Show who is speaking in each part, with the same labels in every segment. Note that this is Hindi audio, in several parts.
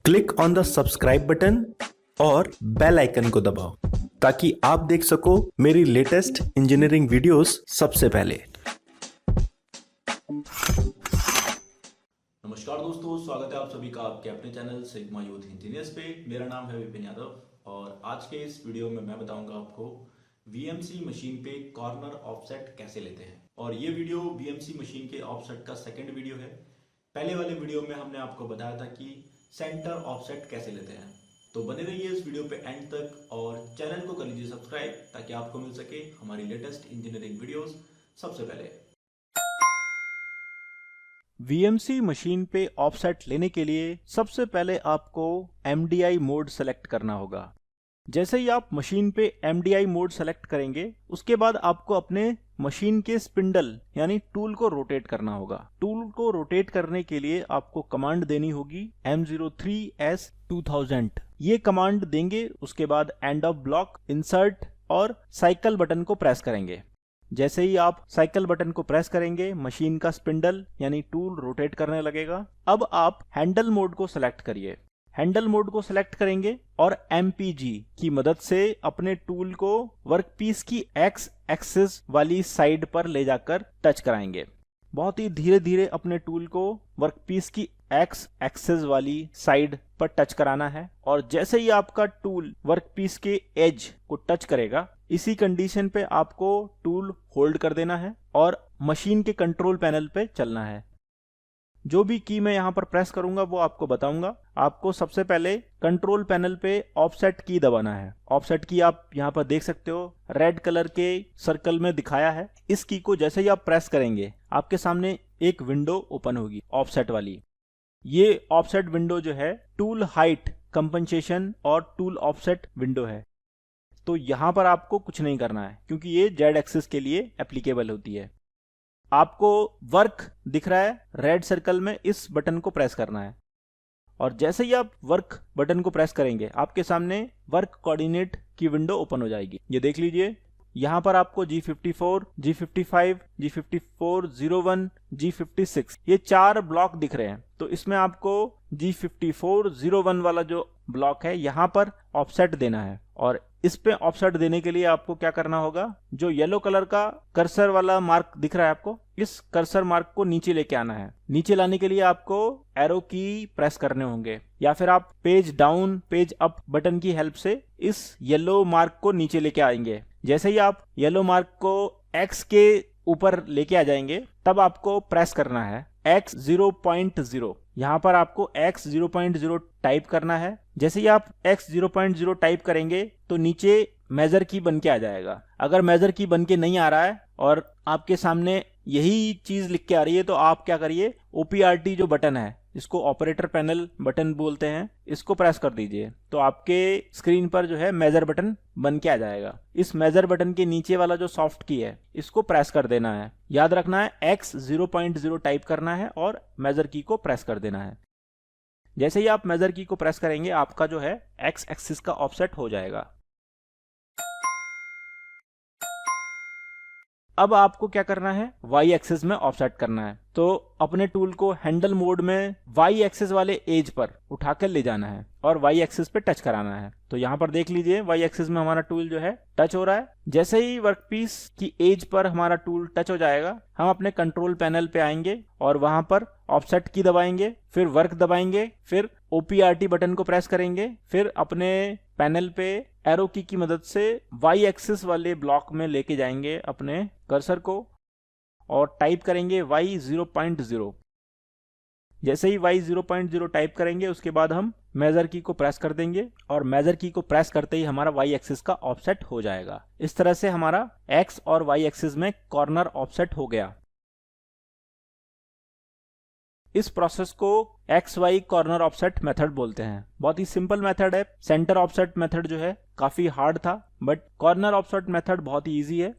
Speaker 1: Click on the subscribe button और बेल आइकन को दबाओ ताकि आप देख सको मेरी लेटेस्ट इंजीनियरिंग वीडियोस सबसे पहले।
Speaker 2: नमस्कार दोस्तों, स्वागत है आप सभी का आपके अपने चैनल सिग्मा यूथ इंजीनियर्स पे। मेरा नाम है विपिन यादव और आज के इस वीडियो में मैं बताऊंगा आपको वीएमसी मशीन पे कॉर्नर ऑफसेट कैसे लेते हैं। और ये वीडियो वीएमसी मशीन के ऑफसेट का सेकंड वीडियो है। पहले वाले वीडियो में हमने आपको बताया था कि सेंटर ऑफसेट कैसे लेते हैं। तो बने रहिए इस वीडियो पे एंड तक और चैनल को कर लीजिए सब्सक्राइब ताकि आपको मिल सके हमारी लेटेस्ट इंजीनियरिंग वीडियोस सबसे पहले।
Speaker 3: VMC मशीन पे ऑफसेट लेने के लिए सबसे पहले आपको MDI मोड सेलेक्ट करना होगा। जैसे ही आप मशीन पे MDI मोड सेलेक्ट करेंगे उसके बाद आपको अपने मशीन के स्पिंडल यानी टूल को रोटेट करना होगा। टूल को रोटेट करने के लिए आपको कमांड देनी होगी M03S2000। ये कमांड देंगे, उसके बाद एंड ऑफ ब्लॉक, इंसर्ट और साइकिल बटन को प्रेस करेंगे। जैसे ही आप साइकिल बटन को प्रेस करेंगे मशीन का स्पिंडल यानी टूल रोटेट करने लगेगा। अब आप हैंडल मोड को सिलेक्ट करिए। हैंडल मोड को सिलेक्ट करेंगे और MPG की मदद से अपने टूल को वर्कपीस की X एक्सिस वाली साइड पर ले जाकर टच कराएंगे। बहुत ही धीरे धीरे अपने टूल को वर्कपीस की X एक्सिस वाली साइड पर टच कराना है और जैसे ही आपका टूल वर्कपीस के एज को टच करेगा इसी कंडीशन पे आपको टूल होल्ड कर देना है और मशीन के कंट्रोल पैनल पे चलना है। जो भी की मैं यहाँ पर प्रेस करूंगा वो आपको बताऊंगा। आपको सबसे पहले कंट्रोल पैनल पे ऑफसेट की दबाना है। ऑफसेट की आप यहाँ पर देख सकते हो, रेड कलर के सर्कल में दिखाया है। इस की को जैसे ही आप प्रेस करेंगे आपके सामने एक विंडो ओपन होगी ऑफसेट वाली। ये ऑफसेट विंडो जो है टूल हाइट कंपनसेशन और टूल ऑफसेट विंडो है। तो यहाँ पर आपको कुछ नहीं करना है क्योंकि ये जेड एक्सिस के लिए एप्लीकेबल होती है। आपको वर्क दिख रहा है रेड सर्कल में, इस बटन को प्रेस करना है और जैसे ही आप वर्क बटन को प्रेस करेंगे आपके सामने वर्क कोऑर्डिनेट की विंडो ओपन हो जाएगी। ये देख लीजिए, यहाँ पर आपको G54, G55, G5401, G56 ये 4 ब्लॉक दिख रहे हैं। तो इसमें आपको G5401 वाला जो ब्लॉक है यहाँ पर ऑफसेट देना है और इस पे ऑफसेट देने के लिए आपको क्या करना होगा, जो येलो कलर का कर्सर वाला मार्क दिख रहा है आपको, इस कर्सर मार्क को नीचे लेके आना है। नीचे लाने के लिए आपको एरो की प्रेस करने होंगे या फिर आप page down page up button की हेल्प से इस येलो मार्क को नीचे लेके आएंगे। जैसे ही आप येलो मार्क को X के ऊपर लेके आ जाएंगे तब आपको प्रेस करना है X 0.0। यहाँ पर आपको X 0.0 टाइप करना है। जैसे ही आप X 0.0 टाइप करेंगे तो नीचे मेजर की बन के आ जाएगा। अगर मेजर की बन के नहीं आ रहा है और आपके सामने यही चीज लिख के आ रही है तो आप क्या करिए, OPRT जो बटन है इसको ऑपरेटर पैनल बटन बोलते हैं, इसको प्रेस कर दीजिए तो आपके स्क्रीन पर जो है मेजर बटन बन के आ जाएगा। इस मेजर बटन के नीचे वाला जो सॉफ्ट की है इसको प्रेस कर देना है। याद रखना है X 0.0 टाइप करना है और मेजर की को प्रेस कर देना है। जैसे ही आप मेजर की को प्रेस करेंगे आपका जो है X एक्सिस का ऑफसेट हो जाएगा। अब आपको क्या करना है, Y एक्सिस में ऑफसेट करना है। तो अपने टूल को हैंडल मोड में Y एक्सिस वाले एज पर उठाकर ले जाना है और Y एक्सिस पे टच कराना है। तो यहाँ पर देख लीजिए Y एक्सिस में हमारा टूल जो है टच हो रहा है। जैसे ही वर्कपीस की एज पर हमारा टूल टच हो जाएगा हम अपने कंट्रोल पैनल पे आएंगे और वहां पर ऑफसेट की दबाएंगे, फिर वर्क दबाएंगे, फिर OPRT बटन को प्रेस करेंगे, फिर अपने पैनल पे एरो की मदद से Y एक्सिस वाले ब्लॉक में लेके जाएंगे अपने कर्सर को और टाइप करेंगे Y 0.0। जैसे ही Y 0.0 टाइप करेंगे उसके बाद हम मेजर की को प्रेस कर देंगे और मेजर की को प्रेस करते ही हमारा Y एक्सिस का ऑफसेट हो जाएगा। इस तरह से हमारा X और Y एक्सिस में कॉर्नर ऑफसेट हो गया। इस प्रोसेस को XY कॉर्नर ऑफसेट मेथड बोलते हैं। बहुत ही सिंपल मेथड है। सेंटर ऑफसेट मेथड जो है काफी हार्ड था बट कॉर्नर ऑफसेट मेथड बहुत ही इजी है।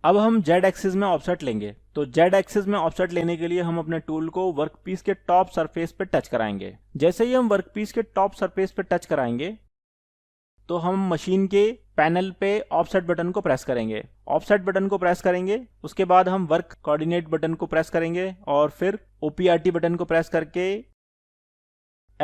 Speaker 3: अब हम Z एक्सिस में ऑफसेट लेंगे। तो Z एक्सिस में ऑफसेट लेने के लिए हम अपने टूल को वर्कपीस के टॉप सरफेस पे टच कराएंगे। जैसे ही हम वर्कपीस के टॉप सरफेस पे टच कराएंगे तो हम मशीन के पैनल पे ऑफसेट बटन को प्रेस करेंगे। ऑफसेट बटन को प्रेस करेंगे उसके बाद हम वर्क कोऑर्डिनेट बटन को प्रेस करेंगे और फिर OPRT बटन को प्रेस करके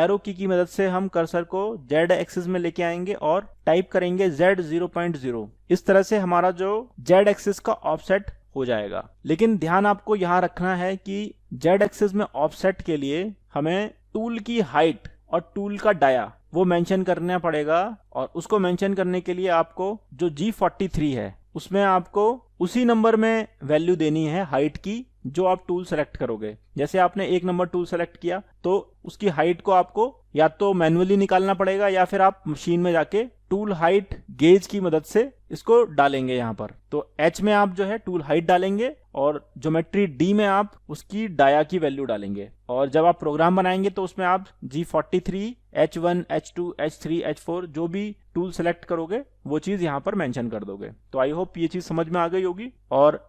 Speaker 3: एरो की मदद से हम कर्सर को Z एक्सिस में लेके आएंगे और टाइप करेंगे Z 0.0। इस तरह से हमारा जो Z एक्सिस का ऑफसेट हो जाएगा। लेकिन ध्यान आपको यहाँ रखना है कि Z एक्सिस में ऑफसेट के लिए हमें टूल की हाइट और टूल का डाया वो मेंशन करना पड़ेगा, और उसको मेंशन करने के लिए आपको जो G43 है उसमें आपको उसी नंबर में वैल्यू देनी है हाइट की जो आप टूल सेलेक्ट करोगे। जैसे आपने 1 नंबर टूल सेलेक्ट किया तो उसकी हाइट को आपको या तो मैन्युअली निकालना पड़ेगा या फिर आप मशीन में जाके टूल हाइट गेज की मदद से इसको डालेंगे। यहाँ पर तो H में आप जो है टूल हाइट डालेंगे और ज्योमेट्री D में आप उसकी डाया की वैल्यू डालेंगे। और जब आप प्रोग्राम बनाएंगे तो उसमें आप G43, H1, H2, H3, H4 जो भी टूल सेलेक्ट करोगे वो चीज़ यहाँ पर मेंशन कर दोगे। तो आई होप ये चीज़ समझ में आ गई होगी। और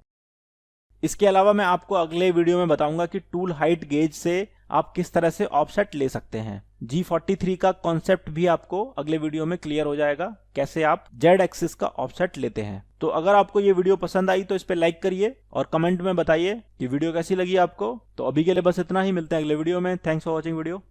Speaker 3: इसके अलावा मैं आपको अगले वीडियो में बताऊंगा कि टूल हाइट गेज से आप किस तरह से ऑफसेट ले सकते हैं। G43 का कॉन्सेप्ट भी आपको अगले वीडियो में क्लियर हो जाएगा, कैसे आप Z एक्सिस का ऑफसेट लेते हैं। तो अगर आपको ये वीडियो पसंद आई तो इस पे लाइक करिए और कमेंट में बताइए कि वीडियो कैसी लगी आपको। तो अभी के लिए बस इतना ही, मिलते हैं अगले वीडियो में। Thanks for watching video.